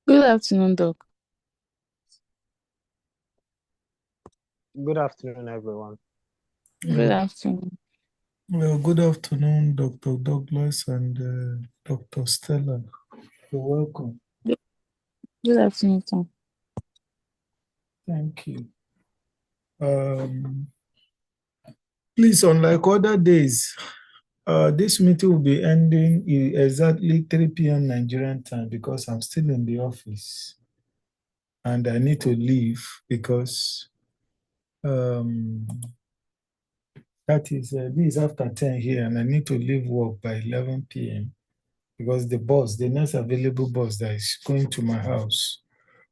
Good afternoon, Doc. Good afternoon, everyone. Good afternoon. Well, good afternoon, Dr. Douglas and Dr. Stella. You're welcome. Good afternoon, Tom. Thank you. Please, unlike other days, this meeting will be ending exactly 3 p.m. Nigerian time because I'm still in the office and I need to leave because this is after 10 here and I need to leave work by 11 p.m. because the next available bus that is going to my house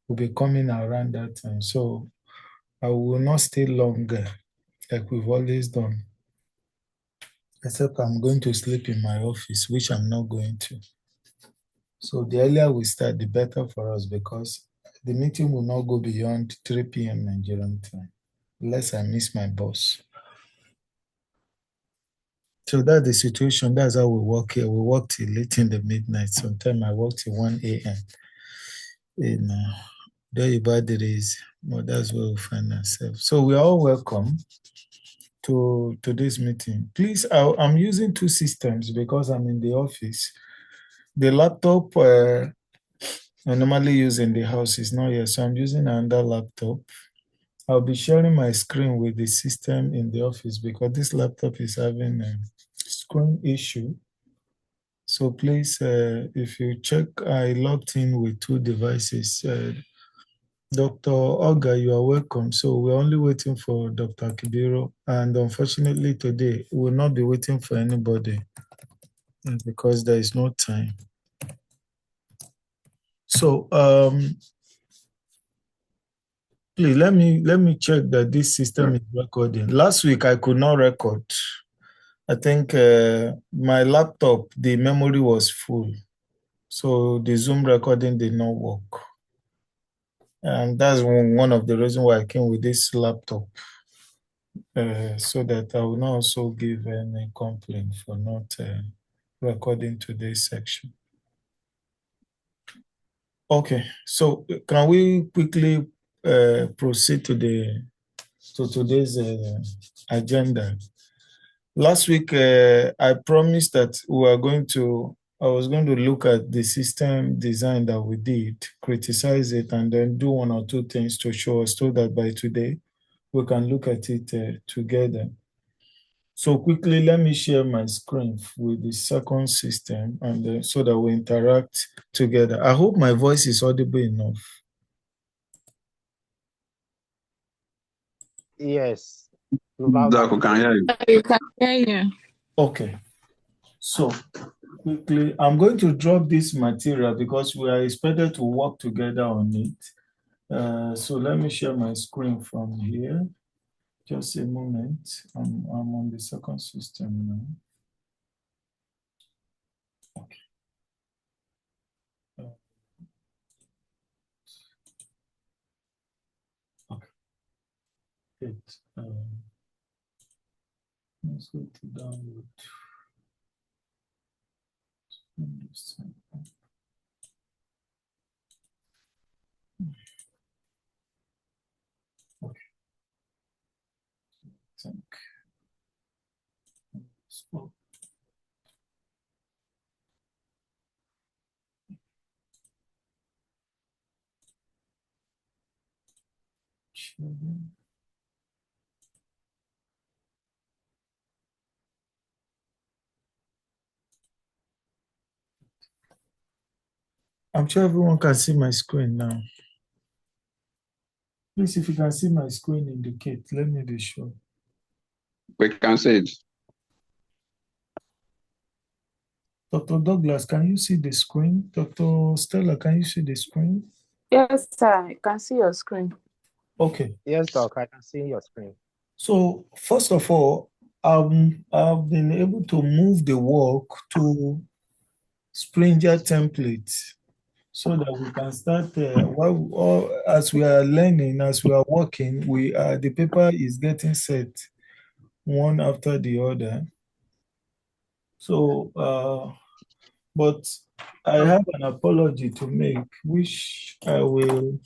will be coming around that time. So I will not stay longer like we've always done, except I'm going to sleep in my office, which I'm not going to. So the earlier we start, the better for us because the meeting will not go beyond 3 p.m. Nigerian time, unless I miss my boss. So that's the situation. That's how we work here. We work till late in the midnight. Sometimes I work till 1 a.m. Very bad days, but that's where we find ourselves. So we are all welcome to this meeting. Please, I'm using two systems because I'm in the office. The laptop I normally use in the house is not here, so I'm using another laptop. I'll be sharing my screen with the system in the office because this laptop is having a screen issue. So please, if you check, I logged in with two devices. Dr. Olga, you are welcome. So we're only waiting for Dr. Kibiro. And unfortunately today, we will not be waiting for anybody because there is no time. So please let me check that this system is recording. Last week I could not record. I think my laptop, the memory was full. So the Zoom recording did not work. And that's one of the reasons why I came with this laptop. So that I will not also give any complaint for not recording today's section. Okay, so can we quickly proceed to today's agenda? Last week, I promised that I was going to look at the system design that we did, criticize it, and then do one or two things to show us so that by today, we can look at it together. So quickly, let me share my screen with the second system and so that we interact together. I hope my voice is audible enough. Yes. Doc, we can hear you. I can hear you. Okay. So quickly, I'm going to drop this material because we are expected to work together on it. So let me share my screen from here. Just a moment. I'm on the second system now. Okay. Okay. Let's go to download. Okay. So, I'm sure everyone can see my screen now. Please, if you can see my screen, indicate. Let me be sure. We can see it. Dr. Douglas, can you see the screen? Dr. Stella, can you see the screen? Yes, sir. I can see your screen. Okay. Yes, Doc, I can see your screen. So, first of all, I've been able to move the work to Springer template so that we can start as we are learning, as we are working, the paper is getting set one after the other. So, but I have an apology to make, which I will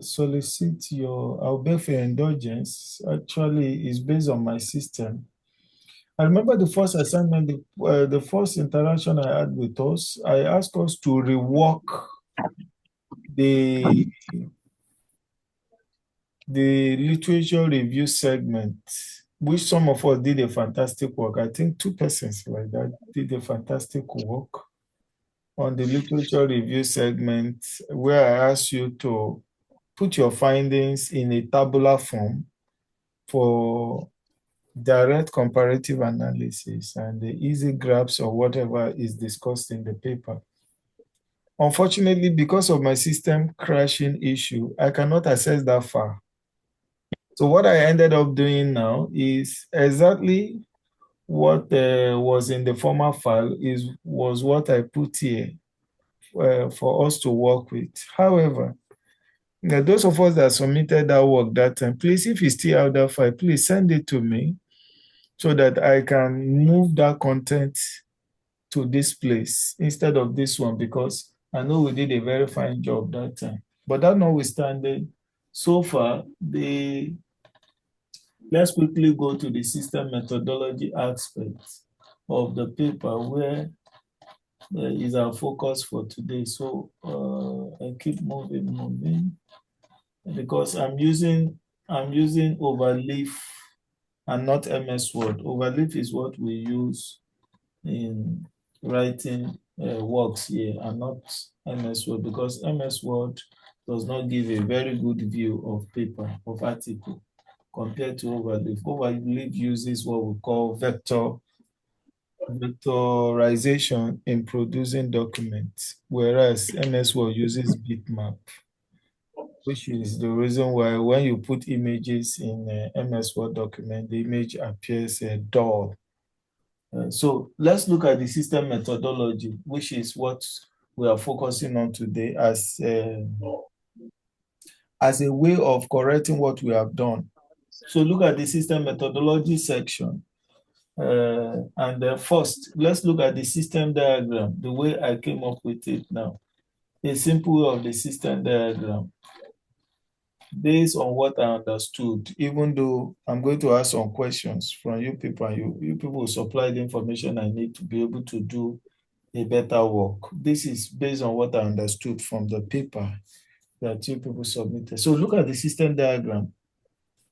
solicit I'll beg for your indulgence. Actually, it's based on my system. I remember the first assignment, the first interaction I had with us, I asked us to rework the literature review segment, which some of us did a fantastic work. I think 2 persons like that did a fantastic work on the literature review segment, where I asked you to put your findings in a tabular form for direct comparative analysis and the easy grabs or whatever is discussed in the paper. Unfortunately, because of my system crashing issue, I cannot access that far. So what I ended up doing now is exactly what was in the former file was what I put here for us to work with. However, those of us that submitted that work that time, please, if you still have that file, please send it to me so that I can move that content to this place instead of this one, because I know we did a very fine job that time. But that notwithstanding, so far, let's quickly go to the system methodology aspect of the paper, where is our focus for today. So I keep moving, because I'm using Overleaf and not MS Word. Overleaf is what we use in writing works here, and not MS Word, because MS Word does not give a very good view of paper, of article, compared to Overleaf. Overleaf uses what we call vectorization in producing documents, whereas MS Word uses bitmap, which is the reason why when you put images in a MS Word document, the image appears dull. So let's look at the system methodology, which is what we are focusing on today as a way of correcting what we have done. So look at the system methodology section. And first, let's look at the system diagram, the way I came up with it now. A simple way of the system diagram, based on what I understood, even though I'm going to ask some questions from you people, and you people will supply the information I need to be able to do a better work. This is based on what I understood from the paper that you people submitted. So look at the system diagram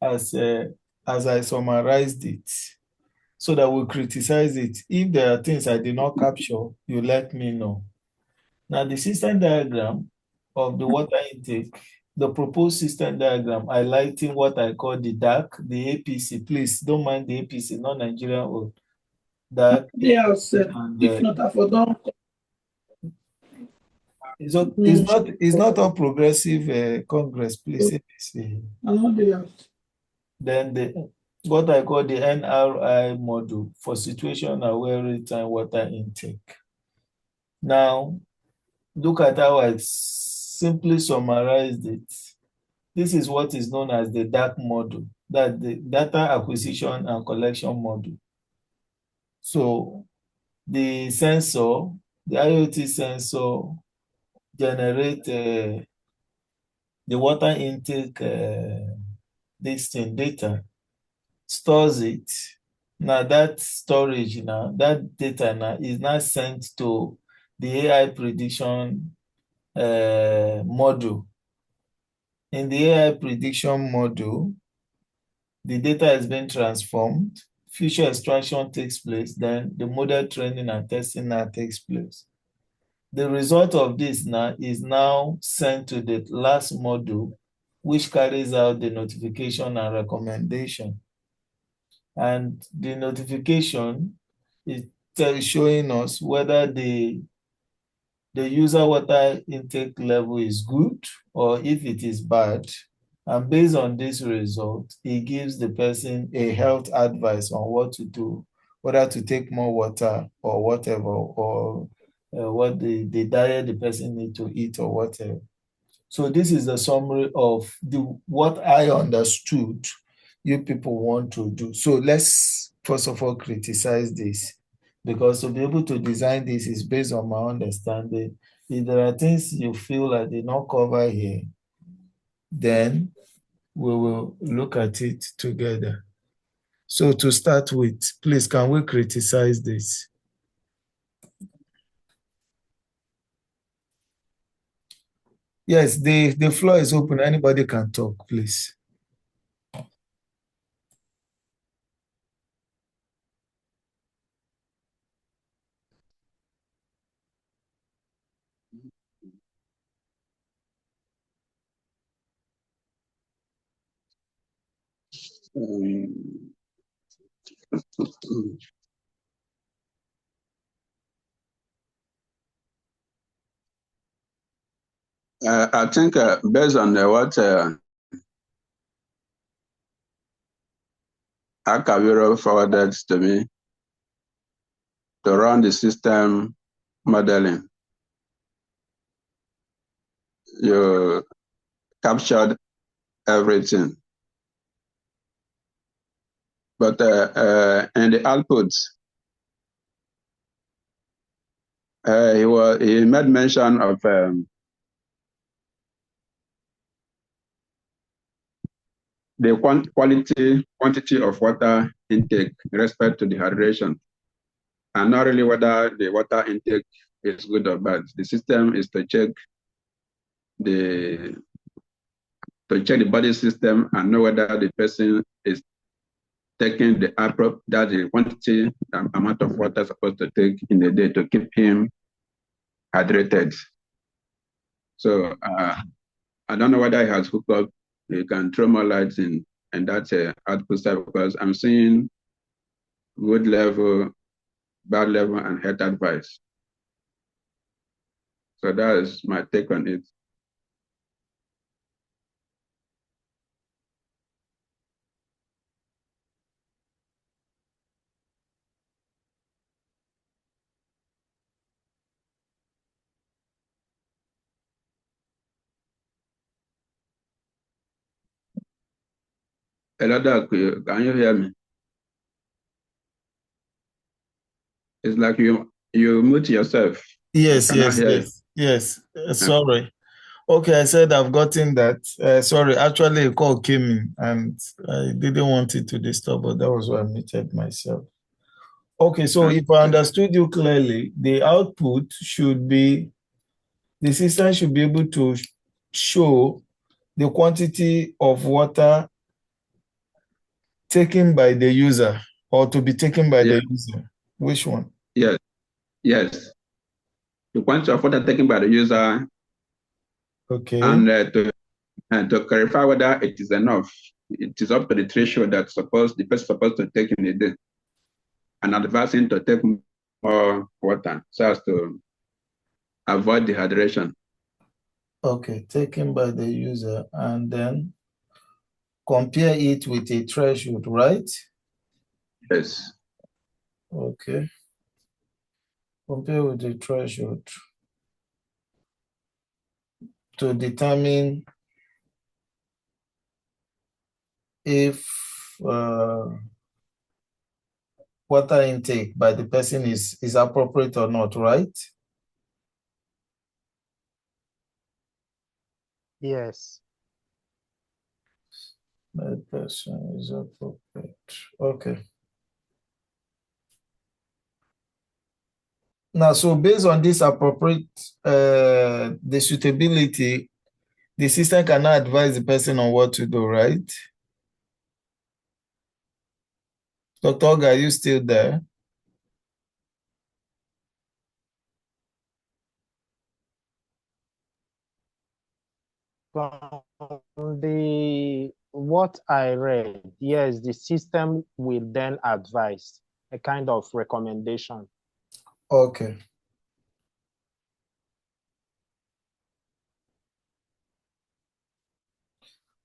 as I summarized it, so that we'll criticize it. If there are things I did not capture, you let me know. Now, the system diagram of the water intake, the proposed system diagram, highlighting what I call the DAC, the APC. Please don't mind the APC, not Nigerian old. DAC. Yes, if not, I forgot. It's not a progressive Congress, please. APC. Then what I call the NRI model for situational aware real-time water intake. Now, look at how I simply summarized it. This is what is known as the DAC model, that the data acquisition and collection model. So the sensor, the IoT sensor, generate the water intake data, stores it. Now that storage now, that data now is now sent to the AI prediction module. In the AI prediction module, the data is being transformed, future extraction takes place, then the model training and testing now takes place. The result of this now is now sent to the last module, which carries out the notification and recommendation. And the notification is showing us whether the user water intake level is good or if it is bad. And based on this result, it gives the person a health advice on what to do, whether to take more water or whatever, or what the diet the person needs to eat or whatever. So this is the summary of what I understood you people want to do. So let's first of all criticize this. because to be able to design this is based on my understanding. If there are things you feel I did not cover here, then we will look at it together. So to start with, please, can we criticize this? Yes, the floor is open. Anybody can talk, please. I think based on what Akaviro forwarded to me to run the system modeling, you captured everything. But in the outputs, he made mention of the quantity of water intake in respect to the hydration, and not really whether the water intake is good or bad. The system is to check the body system and know whether the person is taking the the quantity, amount of water supposed to take in a day to keep him hydrated. So I don't know whether he has hooked up. You can throw more lights in, and that's output side, because I'm seeing good level, bad level, and health advice. So that is my take on it. Elada, can you hear me? It's like you mute yourself. Yes. Sorry. Okay, I said I've gotten that. Sorry, actually a call came in and I didn't want it to disturb, but that was why I muted myself. Okay, so if I understood you clearly, the output should be, the system should be able to show the quantity of water taken by the user or to be taken by the user. Which one? Yes. The quantity of water taken by the user. Okay. And to clarify whether it is enough, it is up to the threshold that the person is supposed to take in a day, and advising to take more water so as to avoid dehydration. Okay, taken by the user, and then compare it with a threshold, right? Yes. Okay. Compare with the threshold to determine if water intake by the person is appropriate or not, right? Yes. The person is appropriate. Okay. Now, so based on this appropriate, the suitability, the system cannot advise the person on what to do, right? Dr. Oga, are you still there? From what I read, yes, the system will then advise a kind of recommendation. Okay.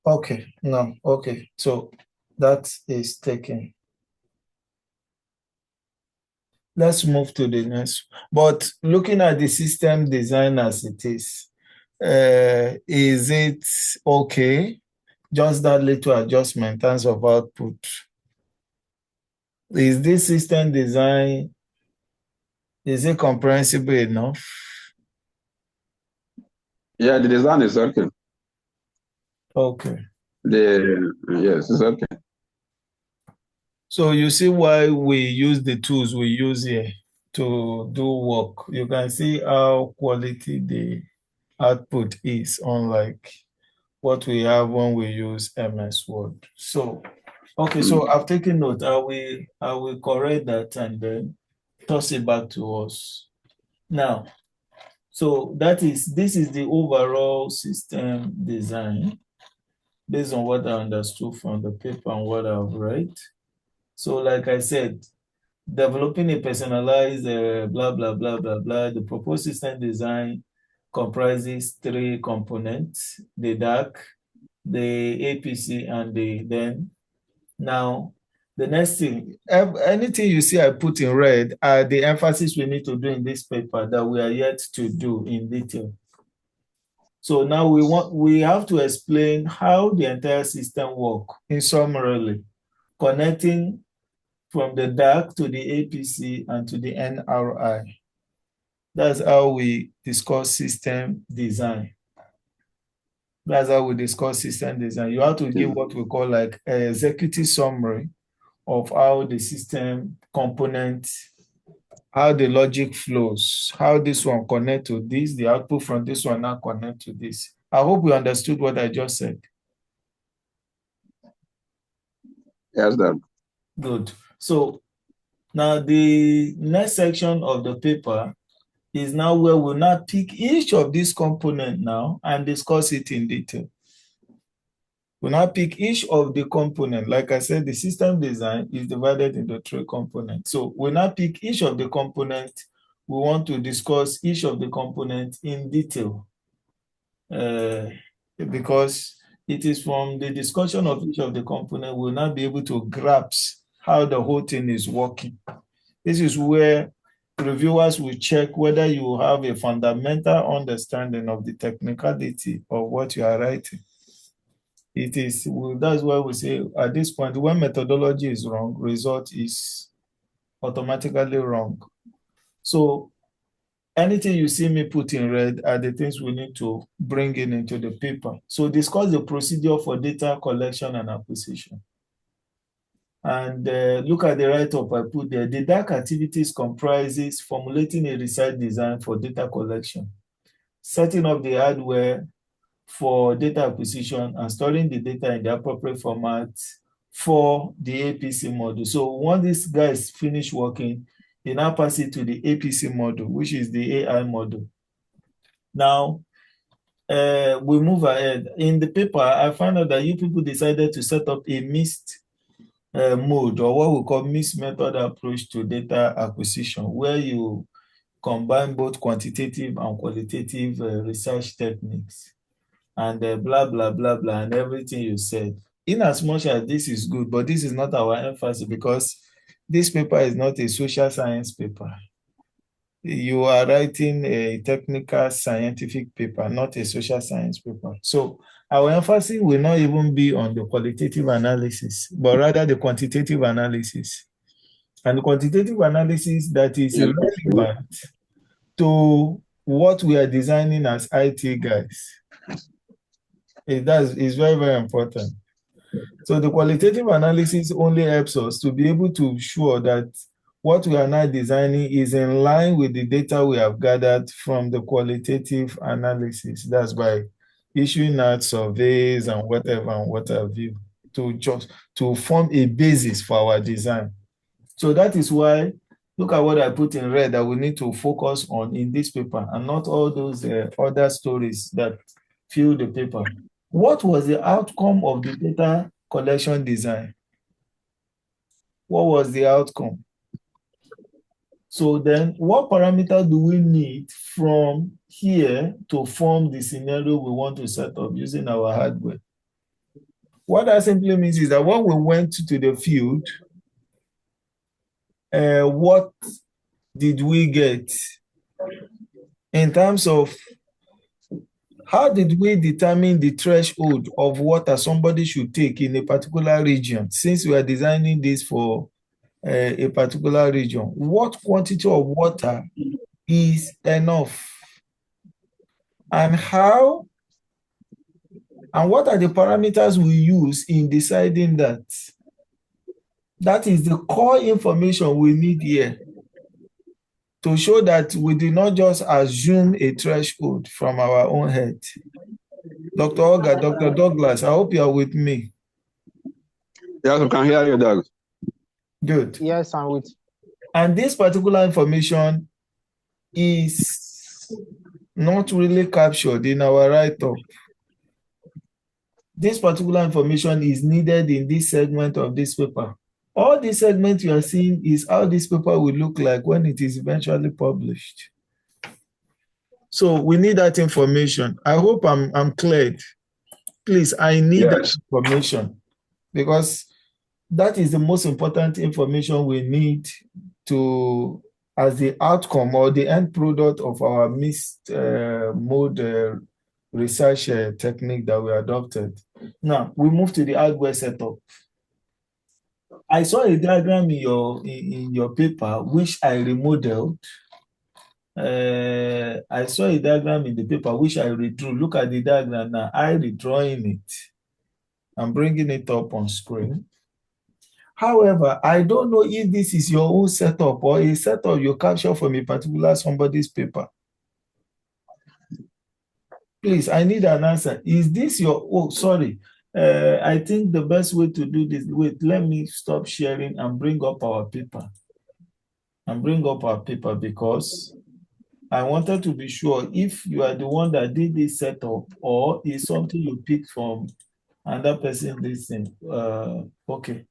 Okay, no, okay. So that is taken. Let's move to the next. But looking at the system design as it is it okay? Just that little adjustment in terms of output. Is this system design Is it comprehensible enough? Yeah, the design is okay. Okay. Yes, it's okay. So you see why we use the tools we use here to do work. You can see how quality the output is, unlike what we have when we use MS Word. So, okay, so I've taken note. I will correct that and then toss it back to us. Now, so this is the overall system design based on what I understood from the paper and what I've read. So like I said, developing a personalized blah, blah, blah, blah, blah. The proposed system design comprises 3 components, the DAC, the APC, and the then. Now, the next thing, anything you see I put in red are the emphasis we need to do in this paper that we are yet to do in detail. So now we have to explain how the entire system works in summary, connecting from the DAC to the APC and to the NRI. That's how we discuss system design. That's how we discuss system design. You have to give what we call like an executive summary of how the system components, how the logic flows, how this one connect to this, the output from this one now connect to this. I hope you understood what I just said. Yes, that. Good. So now the next section of the paper is now where we'll now pick each of these components now and discuss it in detail. We'll now pick each of the components. Like I said, the system design is divided into 3 components. So we'll now pick each of the components. We want to discuss each of the components in detail because it is from the discussion of each of the components we'll now be able to grasp how the whole thing is working. This is where reviewers will check whether you have a fundamental understanding of the technicality of what you are writing. That's why we say at this point, when methodology is wrong, result is automatically wrong. So anything you see me put in red are the things we need to bring into the paper. So discuss the procedure for data collection and acquisition. And look at the write-up I put there. The DAC activities comprises formulating a research design for data collection, setting up the hardware for data acquisition, and storing the data in the appropriate format for the APC model. So once these guys finish working, they now pass it to the APC model, which is the AI model. Now, we move ahead. In the paper, I found out that you people decided to set up a mixed mode, or what we call mixed method approach to data acquisition, where you combine both quantitative and qualitative research techniques and blah, blah, blah, blah, and everything you said. In as much as this is good, but this is not our emphasis because this paper is not a social science paper. You are writing a technical scientific paper, not a social science paper. So our emphasis will not even be on the qualitative analysis, but rather the quantitative analysis. And the quantitative analysis that is relevant to what we are designing as IT guys. It's very, very important. So the qualitative analysis only helps us to be able to ensure that what we are now designing is in line with the data we have gathered from the qualitative analysis. That's by issuing out surveys and what have you, to form a basis for our design. So that is why, look at what I put in red that we need to focus on in this paper and not all those other stories that fill the paper. What was the outcome of the data collection design? What was the outcome? So then what parameter do we need from here to form the scenario we want to set up using our hardware? What that simply means is that when we went to the field, what did we get in terms of how did we determine the threshold of water somebody should take in a particular region, since we are designing this for a particular region, what quantity of water is enough? And how, and what are the parameters we use in deciding that? That is the core information we need here to show that we did not just assume a threshold from our own head. Dr. Olga, Dr. Douglas, I hope you are with me. Yes, we can hear you, Doug. Good. Yes, I'm with. And this particular information is not really captured in our write-up. This particular information is needed in this segment of this paper. All this segment you are seeing is how this paper will look like when it is eventually published. So we need that information. I hope I'm cleared. Please, I need that information because that is the most important information we need to, as the outcome or the end product of our mixed mode research technique that we adopted. Now, we move to the hardware setup. I saw a diagram in your paper, which I remodeled. I saw a diagram in the paper, which I redrew. Look at the diagram now. I redrawing it. I'm bringing it up on screen. However, I don't know if this is your own setup or a setup you capture from a particular somebody's paper. Please, I need an answer. Is this your, oh, sorry. I think the best way to do this, wait, let me stop sharing and bring up our paper. And bring up our paper because I wanted to be sure if you are the one that did this setup or is something you picked from another person listening. Okay.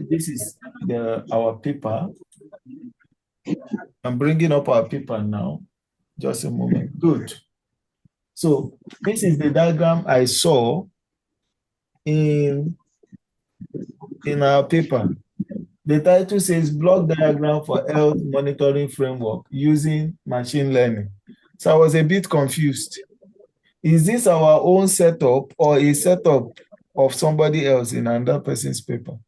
This is our paper. I'm bringing up our paper now. Just a moment. Good. So this is the diagram I saw in our paper. The title says Block Diagram for Health Monitoring Framework Using Machine Learning. So I was a bit confused. Is this our own setup or a setup of somebody else in another person's paper?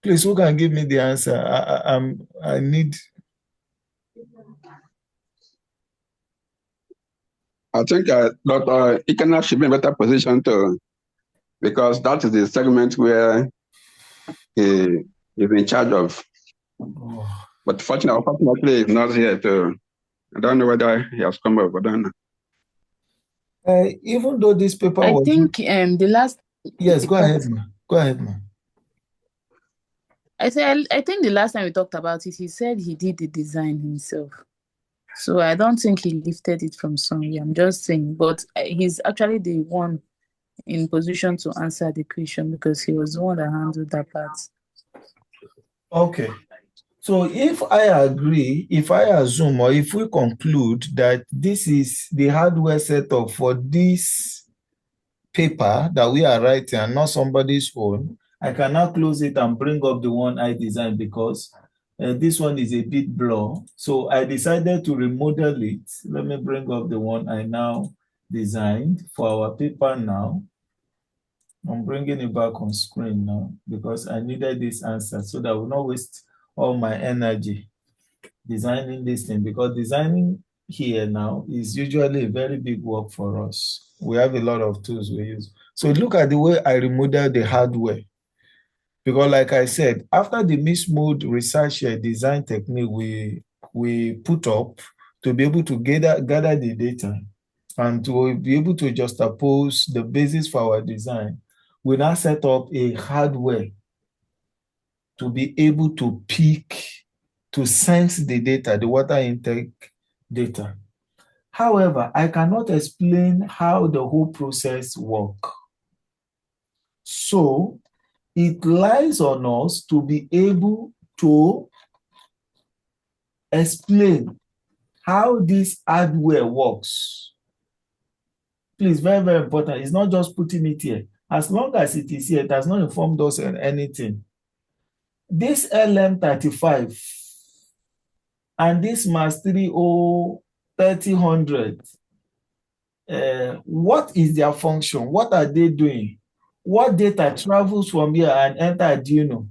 Please, who can give me the answer? I need. I think Dr. Ikena should be in a better position to, because that is the segment where he is in charge of. Oh. But fortunately, he's not here to. I don't know whether he has come up. I don't know. Even though this paper I was. think the last. Yes, go ahead, ma. Go ahead, ma. I think the last time we talked about it, he said he did the design himself. So I don't think he lifted it from somewhere. I'm just saying, but he's actually the one in position to answer the question because he was the one that handled that part. Okay. So if I agree, if I assume, or if we conclude that this is the hardware setup for this paper that we are writing and not somebody's own, I can now close it and bring up the one I designed because this one is a bit blur. So I decided to remodel it. Let me bring up the one I now designed for our paper now. I'm bringing it back on screen now because I needed this answer so that I will not waste all my energy designing this thing, because designing here now is usually a very big work for us. We have a lot of tools we use. So look at the way I remodeled the hardware. Because like I said, after the mixed mode research design technique we put up to be able to gather the data and to be able to juxtapose the basis for our design, we now set up a hardware to be able to pick, to sense the data, the water intake data. However, I cannot explain how the whole process works. So it lies on us to be able to explain how this hardware works. Please, very, very important. It's not just putting it here. As long as it is here, it has not informed us on anything. This LM35 and this MAS 3000, what is their function? What are they doing? What data travels from here and enter Arduino?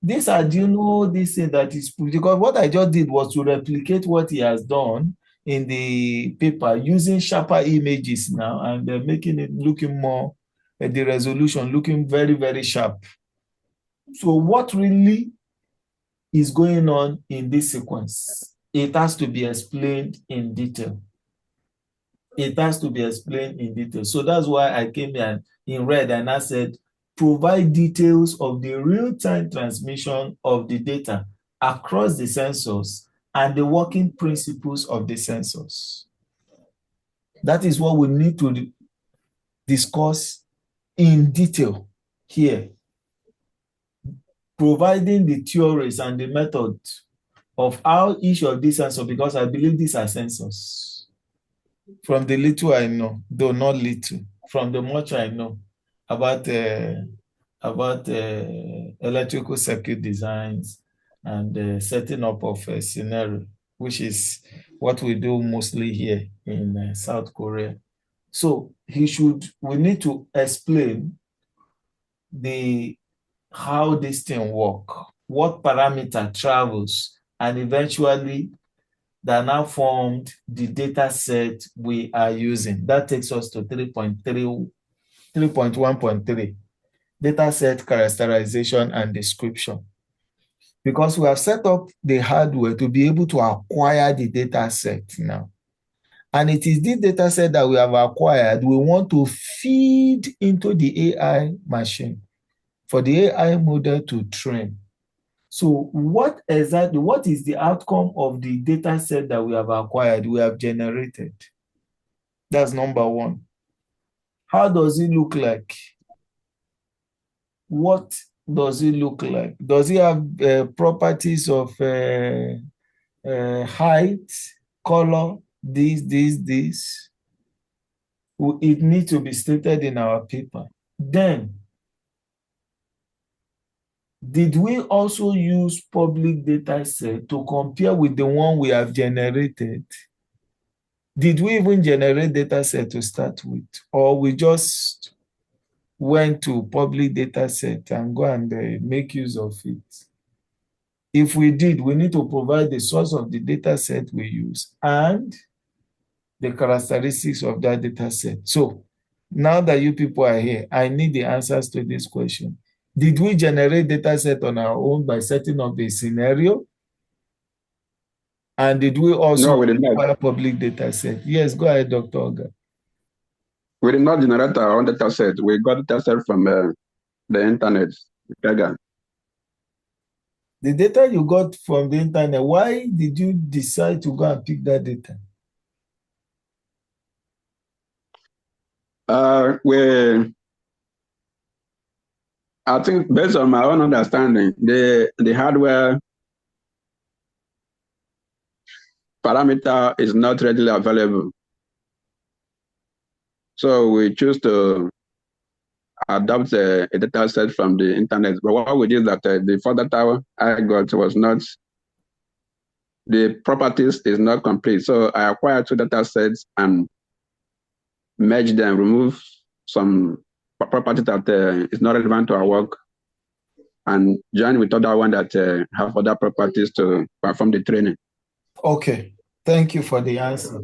This Arduino, this thing that is, because what I just did was to replicate what he has done in the paper using sharper images now and making it looking more, the resolution looking very, very sharp. So what really is going on in this sequence? It has to be explained in detail. It has to be explained in detail. So that's why I came here in red and I said, provide details of the real-time transmission of the data across the sensors and the working principles of the sensors. That is what we need to discuss in detail here, providing the theories and the method of how each of these sensors, because I believe these are sensors. From the little I know, though not little, from the much I know about electrical circuit designs and setting up of a scenario, which is what we do mostly here in South Korea. So we need to explain how this thing works, what parameter travels, and eventually that now formed the data set we are using. That takes us to 3.1.3, data set characterization and description. Because we have set up the hardware to be able to acquire the data set now. And it is this data set that we have acquired we want to feed into the AI machine for the AI model to train. So what is the outcome of the data set that we have acquired, we have generated? That's number one. How does it look like? What does it look like? Does it have properties of height, color, this? It needs to be stated in our paper. Then, did we also use public data set to compare with the one we have generated? Did we even generate data set to start with? Or we just went to public data set and go and make use of it? If we did, we need to provide the source of the data set we use and the characteristics of that data set. So now that you people are here, I need the answers to this question. Did we generate data set on our own by setting up a scenario? And did we also acquire public data set? Yes, go ahead, Dr. Oga. We did not generate our own data set. We got data set from the internet. The data you got from the internet, why did you decide to go and pick that data? I think based on my own understanding, the hardware parameter is not readily available. So we choose to adopt a data set from the internet. But what we did is that the first data I got was not, the properties is not complete. So I acquired two data sets and merge them, remove some property that is not relevant to our work, and join with other one that have other properties to perform the training. Okay, thank you for the answer.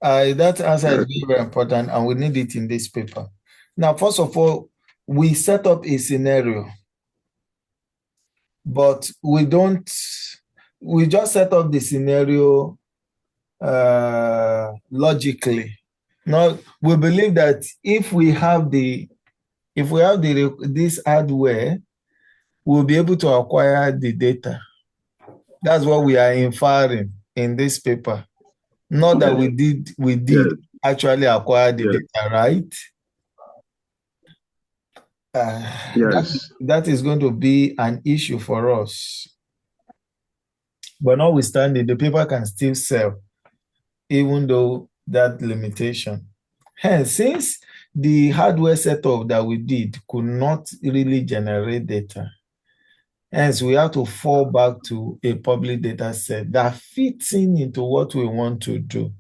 That answer is very important and we need it in this paper. Now, first of all, we set up a scenario, but we just set up the scenario logically. Now, we believe that if we have this hardware, we'll be able to acquire the data. That's what we are inferring in this paper. Not that we did actually acquire the data, right? Yes. That is going to be an issue for us. But notwithstanding, the paper can still sell, even though that limitation. Hence, since the hardware setup that we did could not really generate data, hence we have to fall back to a public data set that fits into what we want to do.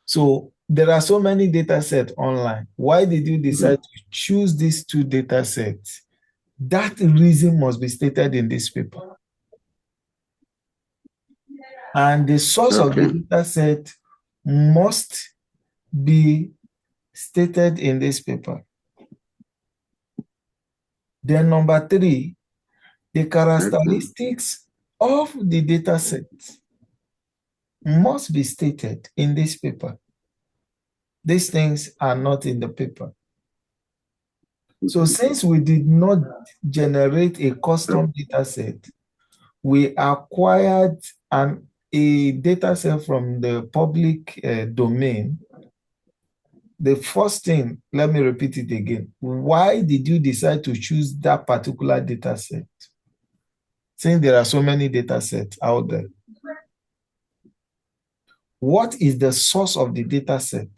So there are so many data sets online. Why did you decide to choose these two data sets That reason must be stated in this paper. And the source of the data set must be stated in this paper. Then number 3, the characteristics of the data set must be stated in this paper. These things are not in the paper. So since we did not generate a custom data set, we acquired a data set from the public domain. The first thing, let me repeat it again. Why did you decide to choose that particular data set? Since there are so many data sets out there. What is the source of the data set?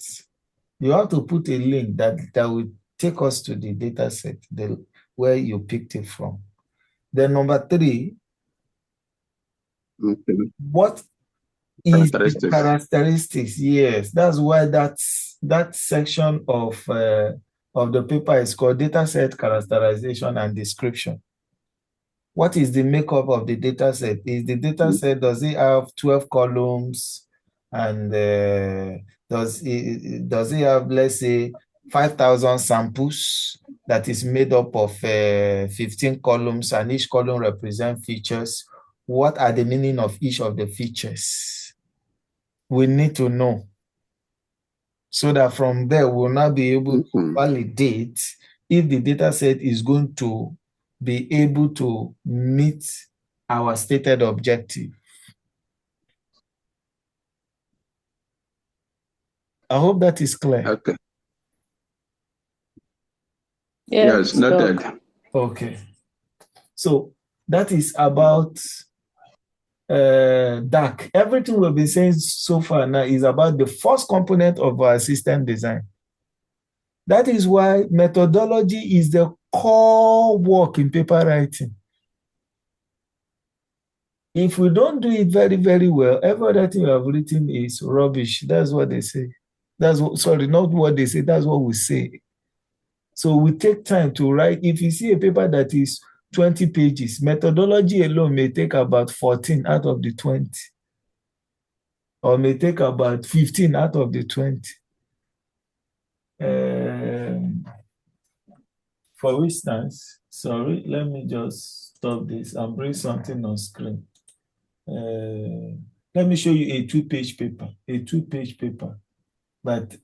You have to put a link that will take us to the data set where you picked it from. Then number 3, what is the characteristics? Yes, that's why that section of the paper is called data set characterization and description. What is the makeup of the data set? Is the data set, does it have 12 columns? And does it have, let's say, 5,000 samples that is made up of 15 columns, and each column represents features? What are the meaning of each of the features? We need to know, so that from there we'll now be able to validate if the data set is going to be able to meet our stated objective. I hope that is clear. Okay. Yes, noted. Okay. So that is about DAC. Everything we've been saying so far now is about the first component of our system design. That is why methodology is the core work in paper writing. If we don't do it very, very well, every other thing we have written is rubbish. That's what they say. Sorry, not what they say, that's what we say. So we take time to write. If you see a paper that is 20 pages, methodology alone may take about 14 out of the 20, or may take about 15 out of the 20. For instance, sorry, let me just stop this and bring something on screen. Let me show you a 2-page paper, that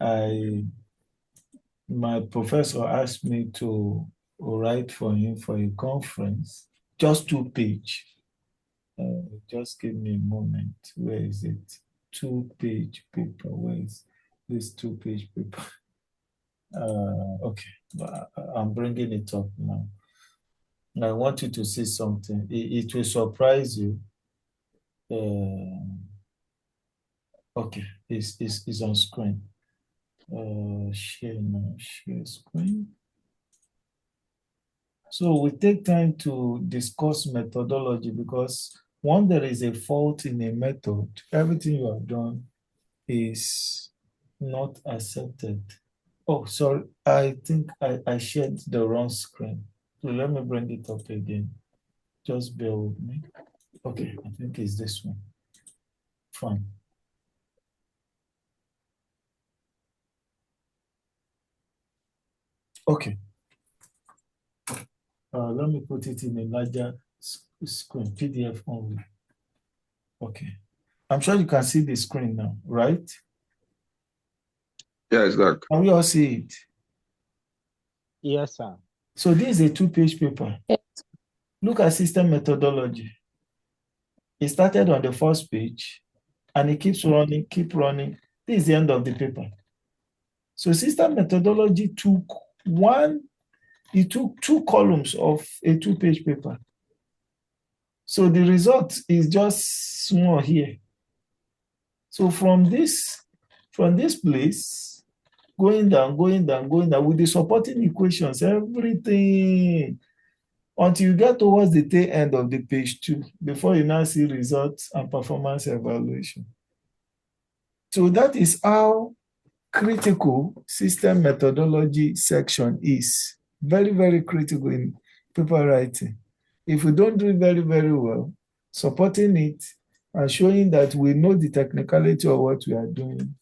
my professor asked me to write for him for a conference, just 2-page. Just give me a moment. Where is it? 2-page paper. Where is this 2-page paper? Okay, I'm bringing it up now. I want you to see something. It will surprise you. Okay, it's on screen. Share screen. So we take time to discuss methodology, because when there is a fault in a method, everything you have done is not accepted. Oh, sorry, I think I shared the wrong screen. So let me bring it up again. Just bear with me. Okay, I think it's this one. Fine. Okay. Let me put it in a larger screen, PDF only. Okay. I'm sure you can see the screen now, right? Yes, Doc. Can we all see it? Yes, sir. So this is a 2-page paper. Yes. Look at system methodology. It started on the first page, and it keeps running, keep running. This is the end of the paper. So system methodology took 2 columns of a 2-page paper. So the result is just small here. So from this place, going down with the supporting equations, everything, until you get towards the tail end of the page 2, before you now see results and performance evaluation. So that is how critical system methodology section is. Very, very critical in paper writing. If we don't do it very, very well, supporting it and showing that we know the technicality of what we are doing,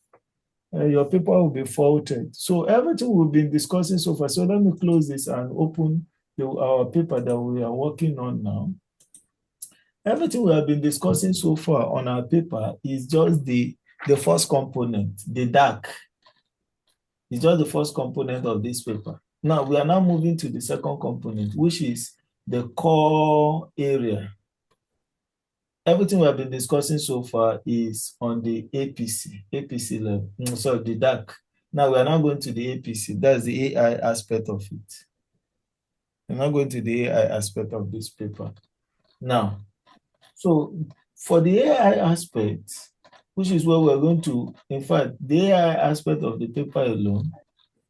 your paper will be faulted. So everything we've been discussing so far. So let me close this and open our paper that we are working on now. Everything we have been discussing so far on our paper is just the first component, the dark. It's just the first component of this paper. Now, we are now moving to the second component, which is the core area. Everything we have been discussing so far is on the APC level. Sorry, the dark. Now, we are now going to the APC. That's the AI aspect of it. We're now going to the AI aspect of this paper. Now, so for the AI aspect, which is where we're going to, in fact, the AI aspect of the paper alone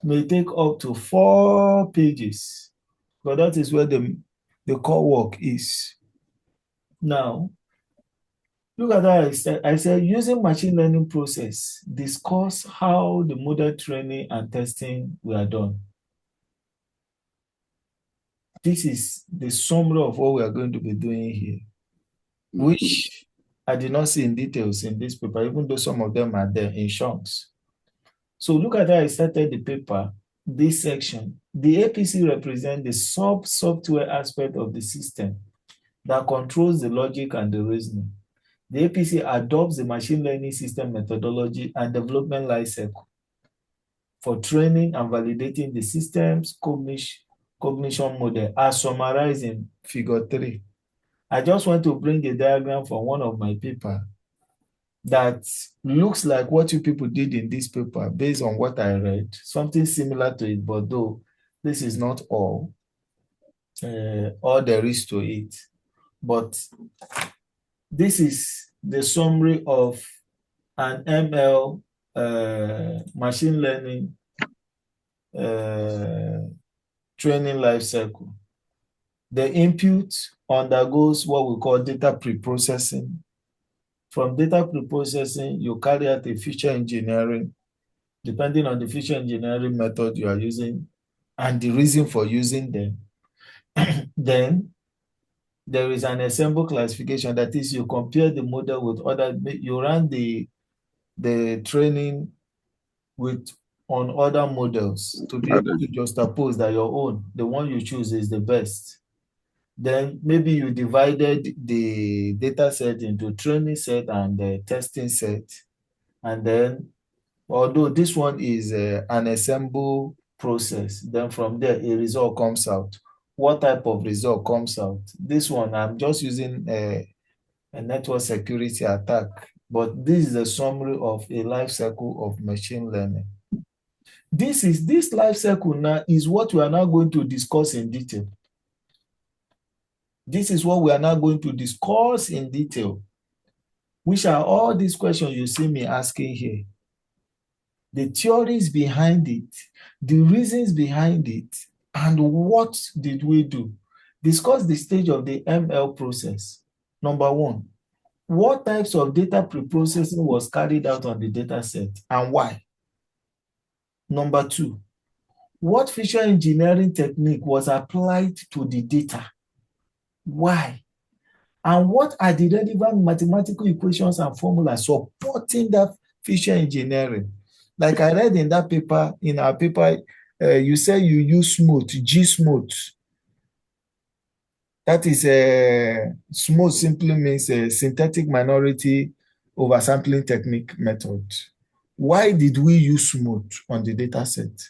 may take up to 4 pages, but that is where the core work is. Now, look at that. I said using machine learning process, discuss how the model training and testing were done. This is the summary of what we are going to be doing here, which I did not see in details in this paper, even though some of them are there in chunks. So look at how I started the paper, this section. The APC represents the software aspect of the system that controls the logic and the reasoning. The APC adopts the machine learning system methodology and development lifecycle for training and validating the system's cognition model, as summarized in figure 3. I just want to bring a diagram from one of my papers that looks like what you people did in this paper based on what I read, something similar to it, but though this is not all there is to it. But this is the summary of an ML machine learning training life cycle. The input undergoes what we call data pre-processing. From data pre-processing, you carry out a feature engineering, depending on the feature engineering method you are using and the reason for using them. Then there is an ensemble classification. That is, you compare the model with other, you run the training on other models to be able to juxtapose that your own, the one you choose, is the best. Then maybe you divided the data set into training set and the testing set. And then, although this one is an assemble process, then from there, a result comes out. What type of result comes out? This one, I'm just using a network security attack, but this is a summary of a life cycle of machine learning. This life cycle now is what we are now going to discuss in detail. This is what we are now going to discuss in detail, which are all these questions you see me asking here. The theories behind it, the reasons behind it, and what did we do? Discuss the stage of the ML process. Number 1, what types of data pre-processing was carried out on the data set and why? Number 2, what feature engineering technique was applied to the data? Why? And what are the relevant mathematical equations and formulas supporting that feature engineering? Like I read in that paper, in our paper, you say you use smooth, G-smooth. That is smooth simply means a synthetic minority oversampling technique method. Why did we use smooth on the data set?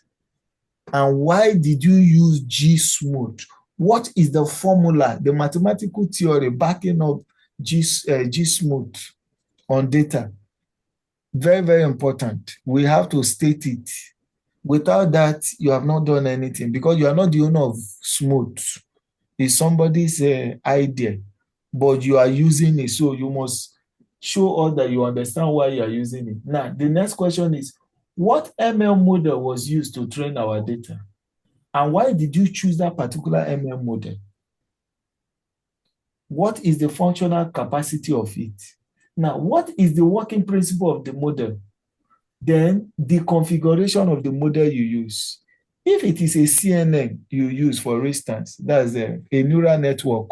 And why did you use G-smooth? What is the formula, the mathematical theory backing up G-smooth on data? Very, very important. We have to state it. Without that, you have not done anything because you are not the owner of smooth. It's somebody's idea, but you are using it. So you must show us that you understand why you are using it. Now, the next question is, what ML model was used to train our data? And why did you choose that particular ML model? What is the functional capacity of it? Now, what is the working principle of the model? Then the configuration of the model you use. If it is a CNN you use, for instance, that's a neural network,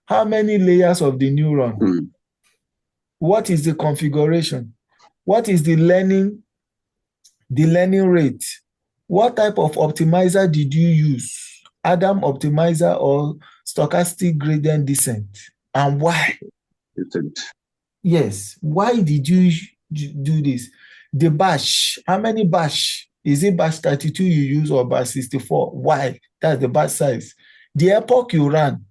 how many layers of the neuron? What is the configuration? What is the learning rate? What type of optimizer did you use? Adam optimizer or stochastic gradient descent? And why? Yes, why did you do this? The batch, how many batch? Is it batch 32 you use or batch 64? Why? That's the batch size. The epoch you ran,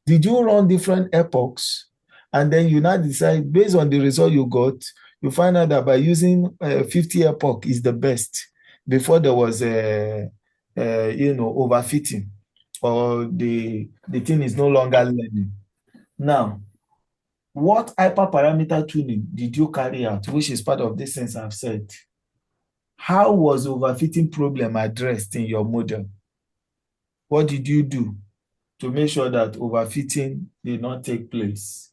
did you run different epochs? And then you now decide, based on the result you got, you find out that by using 50 epoch is the best. Before there was overfitting, or the thing is no longer learning. Now, what hyperparameter tuning did you carry out, which is part of this things I've said? How was overfitting problem addressed in your model? What did you do to make sure that overfitting did not take place?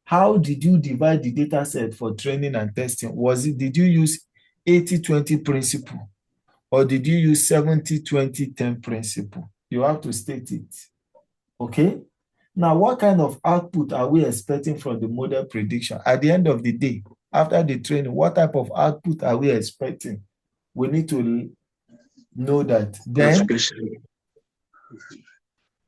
How did you divide the data set for training and testing? Did you use 80-20 principle, or did you use 70-20-10 principle? You have to state it. Okay? Now, what kind of output are we expecting from the model prediction? At the end of the day, after the training, what type of output are we expecting? We need to know that. Then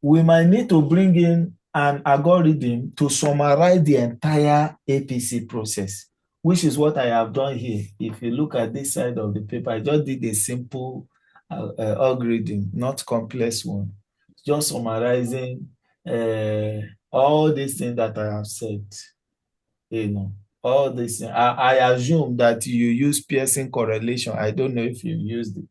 we might need to bring in an algorithm to summarize the entire APC process, which is what I have done here. If you look at this side of the paper, I just did a simple algorithm, not complex one, just summarizing all these things that I have said. All this. I assume that you use Pearson correlation. I don't know if you used it.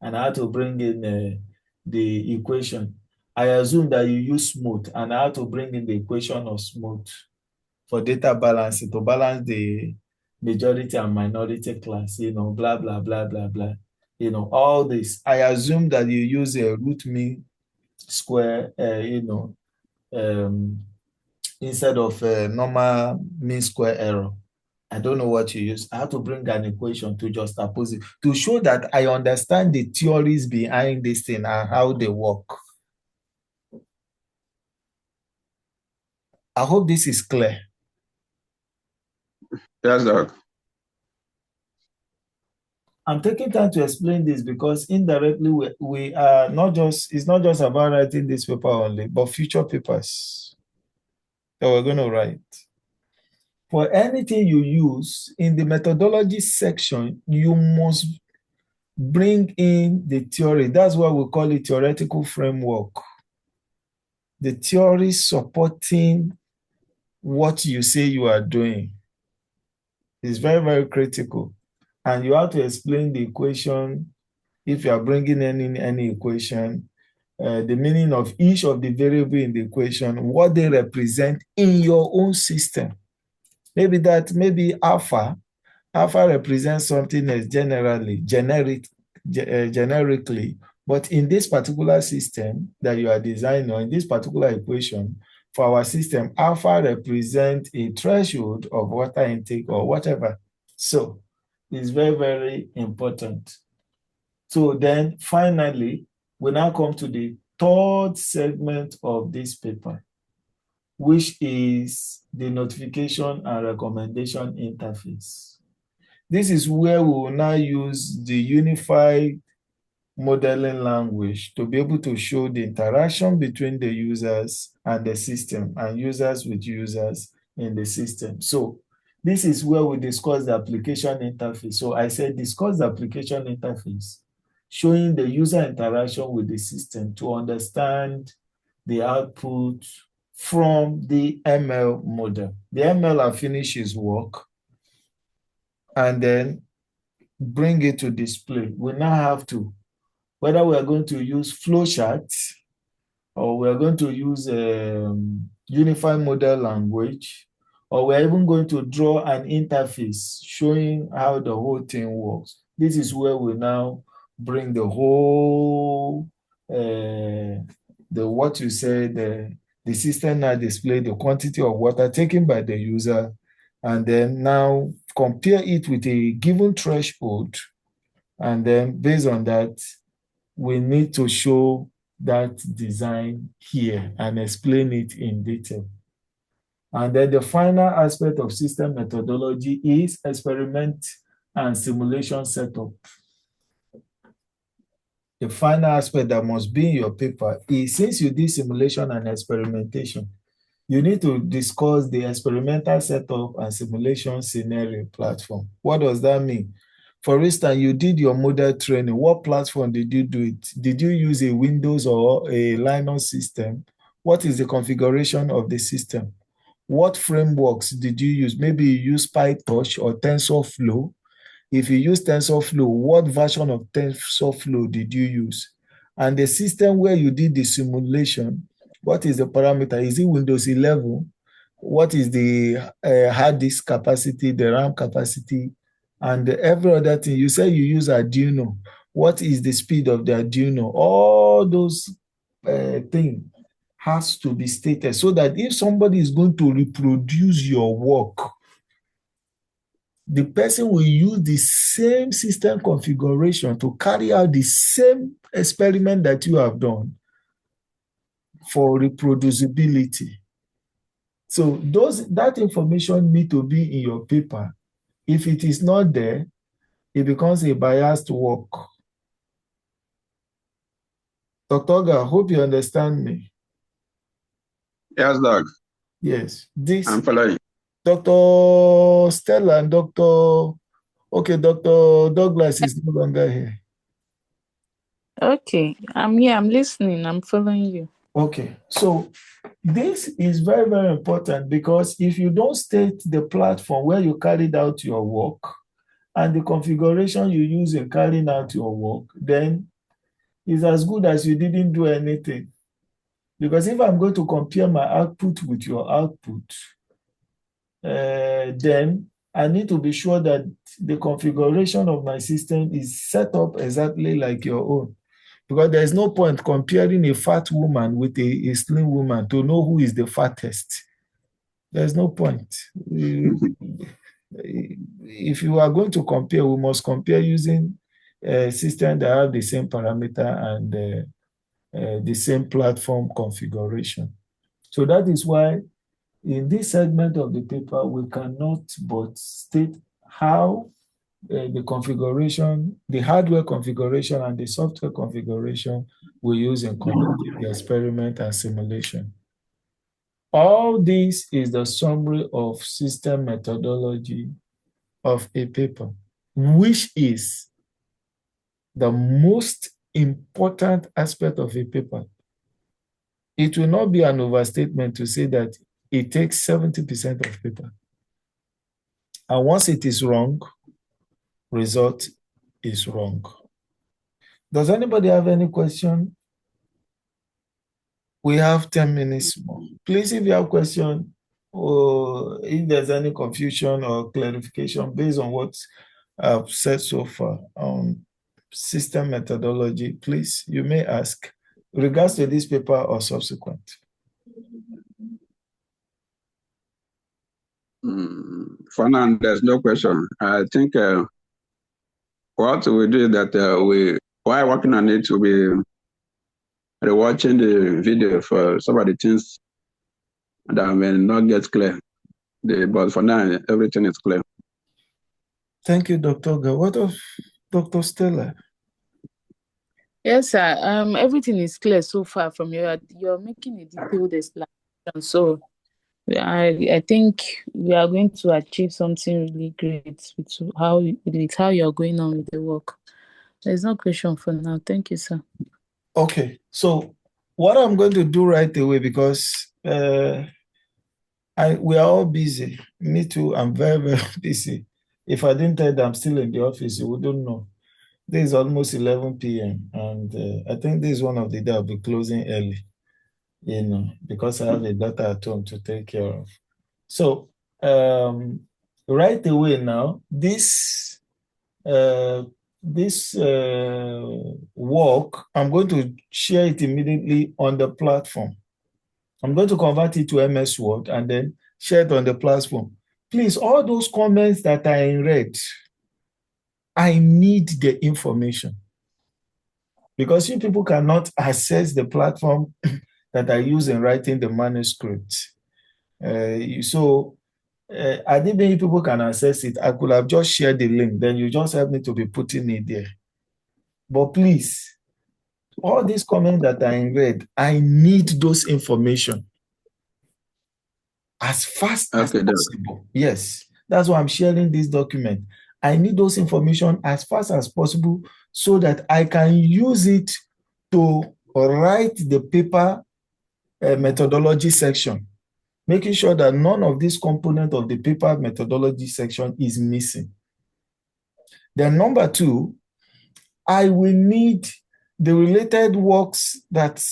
And I had to bring in the equation. I assume that you use smooth, and I had to bring in the equation of smooth for data balancing, to balance the majority and minority class, blah, blah, blah, blah, blah. All this. I assume that you use a root mean square, instead of normal mean square error. I don't know what you use. I have to bring an equation to just oppose it, to show that I understand the theories behind this thing and how they work. I hope this is clear. Yes, Doc. I'm taking time to explain this because indirectly we are not just, it's not just about writing this paper only, but future papers that we're going to write. For anything you use in the methodology section, you must bring in the theory. That's why we call it theoretical framework. The theory supporting what you say you are doing is very, very critical. And you have to explain the equation, if you are bringing in any equation, the meaning of each of the variable in the equation, what they represent in your own system. Maybe alpha represents something as generically, but in this particular system that you are designing, or in this particular equation, for our system, alpha represents a threshold of water intake or whatever. So it's very, very important. So then finally, we now come to the third segment of this paper, which is the notification and recommendation interface. This is where we will now use the unified modeling language to be able to show the interaction between the users and the system, and users with users in the system. So this is where we discuss the application interface. So I said discuss the application interface, showing the user interaction with the system to understand the output from the ML model. The ML finishes work and then bring it to display. We now have to, whether we are going to use flowcharts or we are going to use unified model language, or we're even going to draw an interface showing how the whole thing works. This is where we now bring the whole, the system now display the quantity of water taken by the user, and then now compare it with a given threshold, and then based on that, we need to show that design here and explain it in detail. And then the final aspect of system methodology is experiment and simulation setup. The final aspect that must be in your paper is, since you did simulation and experimentation, you need to discuss the experimental setup and simulation scenario platform. What does that mean? For instance, you did your model training. What platform did you do it? Did you use a Windows or a Linux system? What is the configuration of the system? What frameworks did you use? Maybe you use PyTorch or TensorFlow. If you use TensorFlow, what version of TensorFlow did you use? And the system where you did the simulation, what is the parameter? Is it Windows 11? What is the hard disk capacity, the RAM capacity, and every other thing? You say you use Arduino. What is the speed of the Arduino? All those things has to be stated so that if somebody is going to reproduce your work, the person will use the same system configuration to carry out the same experiment that you have done for reproducibility. So that information need to be in your paper. If it is not there, it becomes a biased work. Dr. Oga, hope you understand me. Yes, Doc. Yes. I'm following. Dr. Stella and Dr. Douglas is no longer here. Okay, I'm here, I'm listening, I'm following you. Okay, so this is very, very important, because if you don't state the platform where you carried out your work and the configuration you use in carrying out your work, then it's as good as you didn't do anything. Because if I'm going to compare my output with your output, then I need to be sure that the configuration of my system is set up exactly like your own. Because there's no point comparing a fat woman with a slim woman to know who is the fattest. There's no point. If you are going to compare, we must compare using a system that have the same parameter and the same platform configuration. So that is why in this segment of the paper, we cannot but state how the configuration, the hardware configuration and the software configuration we use in conducting the experiment and simulation. All this is the summary of system methodology of a paper, which is the most important aspect of a paper. It will not be an overstatement to say that it takes 70% of paper. And once it is wrong, result is wrong. Does anybody have any question? We have 10 minutes more. Please, if you have a question or if there's any confusion or clarification based on what I've said so far on system methodology, please, you may ask regards to this paper or subsequent. For now, there's no question. I think what we do is that while working on it, we'll be rewatching the video for some of the things that may not get clear. But for now, everything is clear. Thank you, Dr. Oga. What of Dr. Stella? Yes, sir. Everything is clear so far from you're making a detailed explanation. So I think we are going to achieve something really great with how you're going on with the work. There's no question for now. Thank you, sir. Okay, so what I'm going to do right away, because we are all busy. Me too, I'm very, very busy. If I didn't tell you I'm still in the office, you wouldn't know. This is almost 11 p.m. and I think this is one of the days I'll be closing early, because I have a daughter at home to take care of. So right away now, this work, I'm going to share it immediately on the platform. I'm going to convert it to MS Word and then share it on the platform. Please, all those comments that I read, I need the information. because you people cannot access the platform that I use in writing the manuscript. I didn't think people can access it. I could have just shared the link. Then you just help me to be putting it there. But please, all these comments that I read, I need those information as fast as possible. Yes, that's why I'm sharing this document. I need those information as fast as possible so that I can use it to write the paper methodology section, making sure that none of this component of the paper methodology section is missing. Then number two, I will need the related works that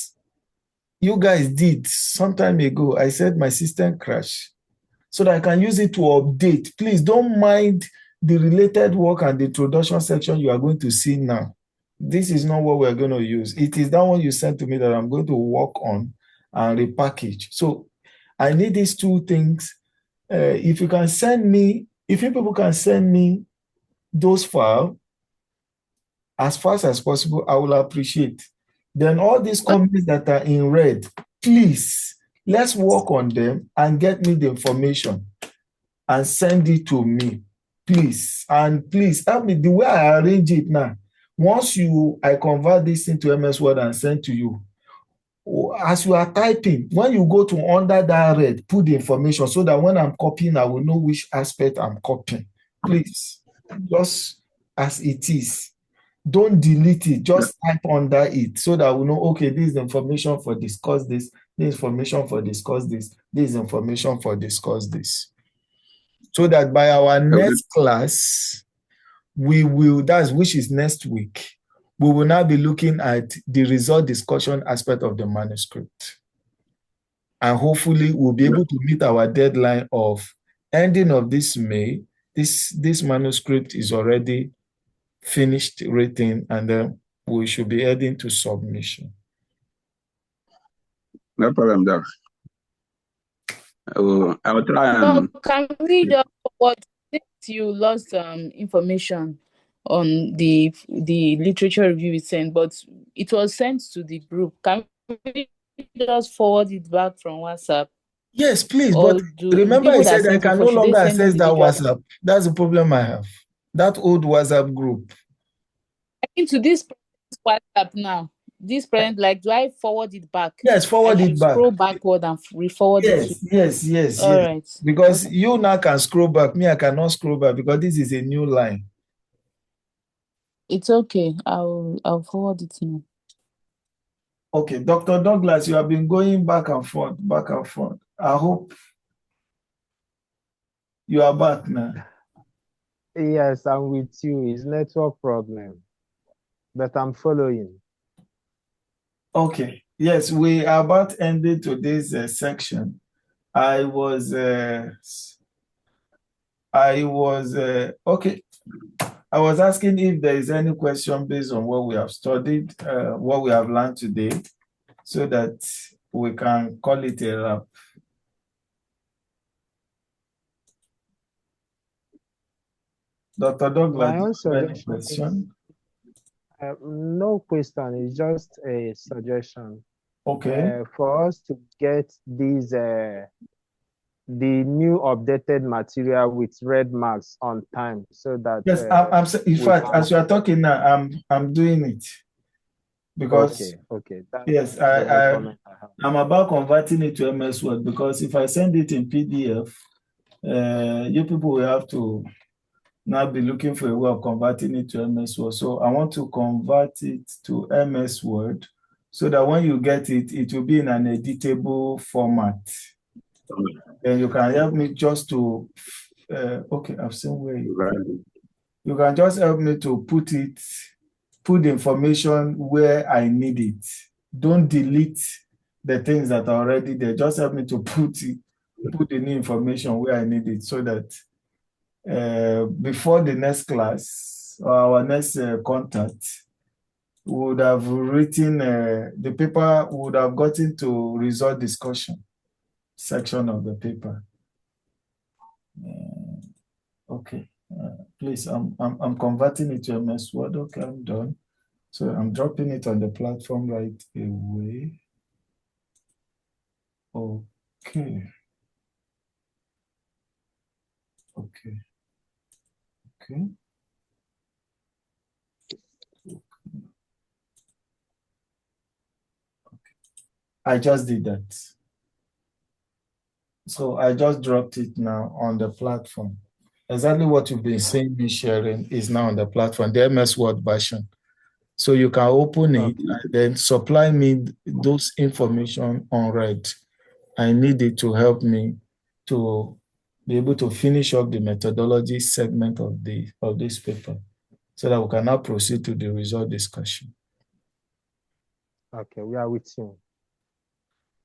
you guys did some time ago. I said my system crashed, so that I can use it to update. Please don't mind the related work and the introduction section you are going to see now. This is not what we're going to use. It is that one you sent to me that I'm going to work on and repackage. So I need these two things. If you can send me, if you people can send me those files as fast as possible, I will appreciate. Then all these comments that are in red, please, let's work on them and get me the information and send it to me, please. And please help me the way I arrange it now. Once I convert this into MS Word and send to you, as you are typing, when you go to under that red, put the information so that when I'm copying, I will know which aspect I'm copying. Please, just as it is. Don't delete it, just type under it so that we know, okay, this is information for discuss this, this information for discuss this, this information for discuss this. So that by our next class, we will, which is next week, we will now be looking at the result discussion aspect of the manuscript. And hopefully we'll be able to meet our deadline of ending of this May. This manuscript is already finished written, and then we should be heading to submission. No problem, Doc. I will try and... So can we just forward, since you lost information on the literature review we sent, but it was sent to the group, can we just forward it back from WhatsApp? Yes, please, but remember I said I can no longer access that WhatsApp. That's the problem I have. That old WhatsApp group. Into this WhatsApp now. This parent, like, do I forward it back? Yes, forward it back. Scroll backward and re-forward it. Yes. All right. Because you now can scroll back. Me, I cannot scroll back because this is a new line. It's okay. I'll forward it now. Okay, Dr. Douglas, you have been going back and forth. I hope you are back now. Yes, I'm with you. It's network problem, but I'm following. Okay. Yes, we are about ending today's section. I was asking if there is any question based on what we have studied, what we have learned today, so that we can call it a wrap. Dr. Douglas, any question? No question, it's just a suggestion. Okay. For us to get these, the new updated material with red marks on time, so that yes, in fact, as you are talking now, I'm doing it because okay. Yes, I'm about converting it to MS Word, because if I send it in PDF, you people will have to now be looking for a way of converting it to MS Word. So I want to convert it to MS Word so that when you get it, it will be in an editable format. Then you can help me just to, okay, I've seen where you can just help me to put the information where I need it. Don't delete the things that are already there. Just help me to put the new information where I need it, so that before the next class or our next contact, we would have written the paper, would have gotten to result discussion section of the paper. Okay, please, I'm converting it to MS Word. Okay, I'm done. So I'm dropping it on the platform right away. Okay. Okay. Okay. I just did that. So I just dropped it now on the platform. Exactly what you've been seeing me sharing is now on the platform, the MS Word version. So you can open it and then supply me those information on read. I need it to help me to be able to finish up the methodology segment of this paper so that we can now proceed to the result discussion. Okay, we are with you.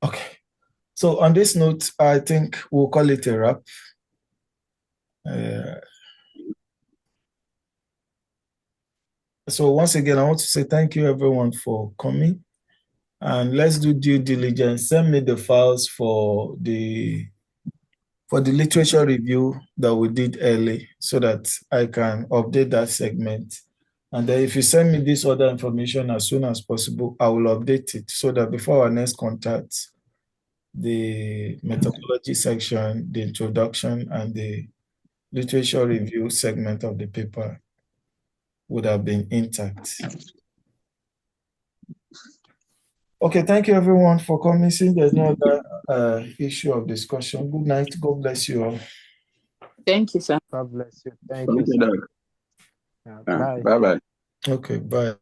Okay. So on this note, I think we'll call it a wrap. So once again, I want to say thank you everyone for coming, and let's do due diligence. Send me the files for the literature review that we did early so that I can update that segment. And then if you send me this other information as soon as possible, I will update it so that before our next contact, the methodology section, the introduction, and the literature review segment of the paper would have been intact. Okay, thank you everyone for coming. Since there's no other issue of discussion, good night. God bless you all. Thank you, sir. God bless you. Thank you, sir. Yeah, bye. Bye-bye. Okay, bye.